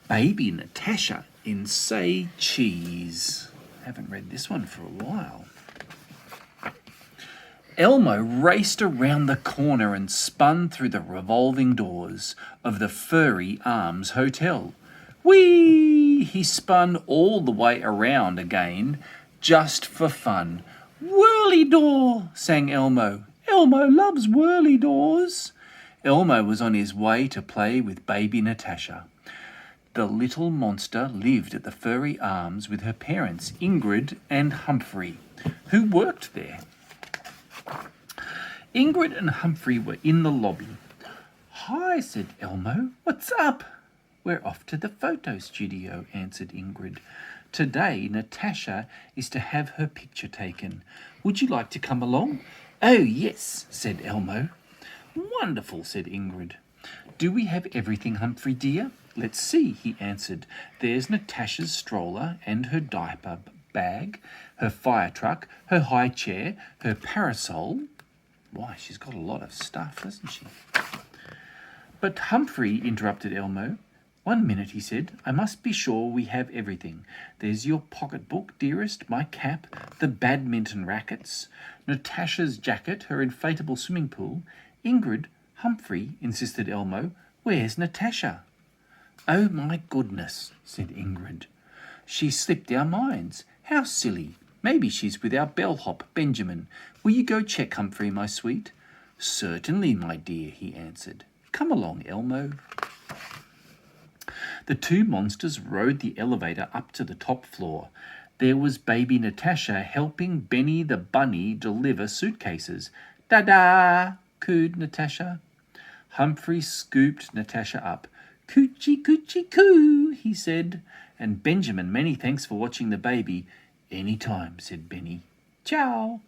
Baby Natasha in Say Cheese. Haven't read this one for a while. Elmo raced around the corner and spun through the revolving doors of the Furry Arms Hotel. Whee! He spun all the way around again, just for fun. Whirly door, sang Elmo. Elmo loves whirly doors. Elmo was on his way to play with baby Natasha. The little monster lived at the Furry Arms with her parents, Ingrid and Humphrey, who worked there. Ingrid and Humphrey were in the lobby. Hi, said Elmo. What's up? We're off to the photo studio, answered Ingrid. Today, Natasha is to have her picture taken. Would you like to come along? Oh, yes, said Elmo. Wonderful, said Ingrid. Do we have everything, Humphrey dear? Let's see, he answered. There's Natasha's stroller and her diaper bag, her fire truck, her high chair, her parasol. Why, she's got a lot of stuff, hasn't she? But Humphrey, interrupted Elmo. 1 minute, he said. I must be sure we have everything. There's your pocketbook, dearest, my cap, the badminton rackets, Natasha's jacket, her inflatable swimming pool. Ingrid, Humphrey, insisted Elmo. Where's Natasha? Oh, my goodness, said Ingrid. She slipped our minds. How silly. Maybe she's with our bellhop, Benjamin. Will you go check, Humphrey, my sweet? Certainly, my dear, he answered. Come along, Elmo. The two monsters rode the elevator up to the top floor. There was baby Natasha helping Benny the bunny deliver suitcases. Da-da, cooed Natasha. Humphrey scooped Natasha up. Coochie, coochie, coo, he said. And Benjamin, many thanks for watching the baby. Any time, said Benny. Ciao.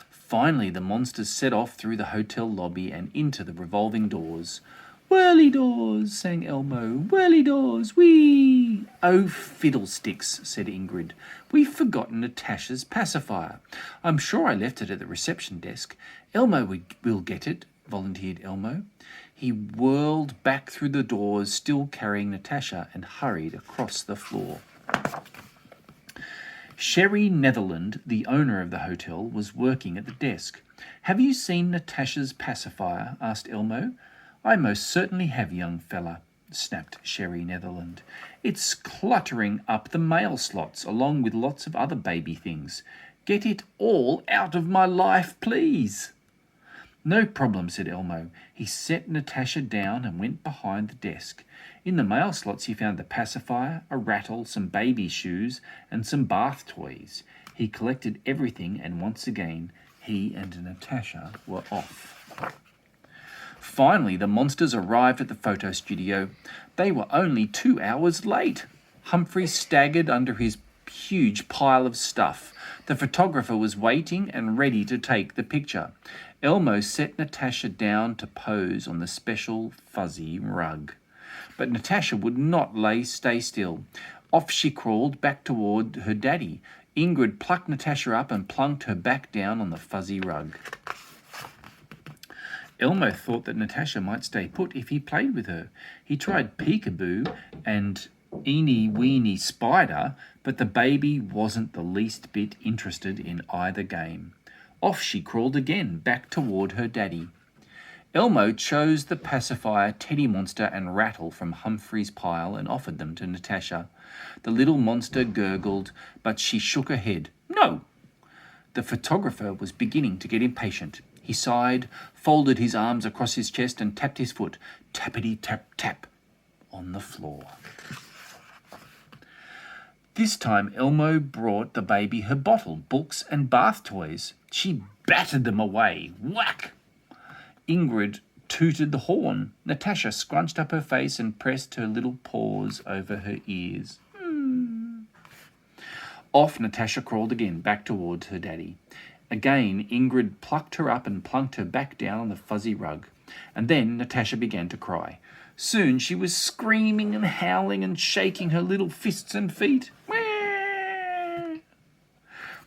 Finally, the monsters set off through the hotel lobby and into the revolving doors. Whirly doors, sang Elmo. Whirly doors, whee! Oh, fiddlesticks, said Ingrid. We've forgotten Natasha's pacifier. I'm sure I left it at the reception desk. Elmo will get it, volunteered Elmo. He whirled back through the doors, still carrying Natasha, and hurried across the floor. Sherry Netherland, the owner of the hotel, was working at the desk. Have you seen Natasha's pacifier? Asked Elmo. I most certainly have, young fella, snapped Sherry Netherland. It's cluttering up the mail slots along with lots of other baby things. Get it all out of my life, please. No problem, said Elmo. He set Natasha down and went behind the desk. In the mail slots he found the pacifier, a rattle, some baby shoes, and some bath toys. He collected everything, and once again he and Natasha were off. Finally, the monsters arrived at the photo studio. They were only 2 hours late. Humphrey staggered under his huge pile of stuff. The photographer was waiting and ready to take the picture. Elmo set Natasha down to pose on the special fuzzy rug. But Natasha would not stay still. Off she crawled back toward her daddy. Ingrid plucked Natasha up and plunked her back down on the fuzzy rug. Elmo thought that Natasha might stay put if he played with her. He tried peekaboo and eeny weeny spider, but the baby wasn't the least bit interested in either game. Off she crawled again, back toward her daddy. Elmo chose the pacifier, Teddy Monster, and Rattle from Humphrey's pile and offered them to Natasha. The little monster gurgled, but she shook her head. No! The photographer was beginning to get impatient. He sighed, folded his arms across his chest, and tapped his foot, tappity-tap-tap, on the floor. This time Elmo brought the baby her bottle, books, and bath toys. She battered them away. Whack! Ingrid tooted the horn. Natasha scrunched up her face and pressed her little paws over her ears. Off Natasha crawled again, back towards her daddy. Again, Ingrid plucked her up and plunked her back down on the fuzzy rug. And then Natasha began to cry. Soon she was screaming and howling and shaking her little fists and feet.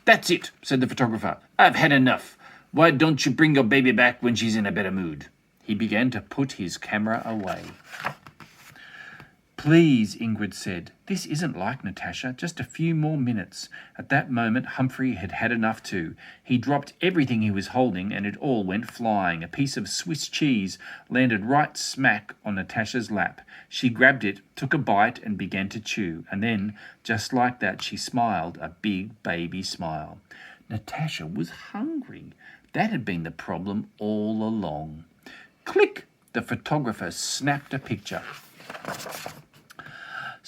That's it, said the photographer. I've had enough. Why don't you bring your baby back when she's in a better mood? He began to put his camera away. Please, Ingrid said. This isn't like Natasha. Just a few more minutes. At that moment, Humphrey had had enough too. He dropped everything he was holding and it all went flying. A piece of Swiss cheese landed right smack on Natasha's lap. She grabbed it, took a bite and began to chew. And then, just like that, she smiled, a big baby smile. Natasha was hungry. That had been the problem all along. Click! The photographer snapped a picture.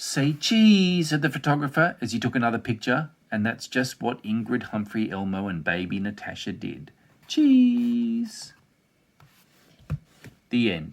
Say cheese, said the photographer as he took another picture, and that's just what Ingrid, Humphrey, Elmo and baby Natasha did. Cheese! The end.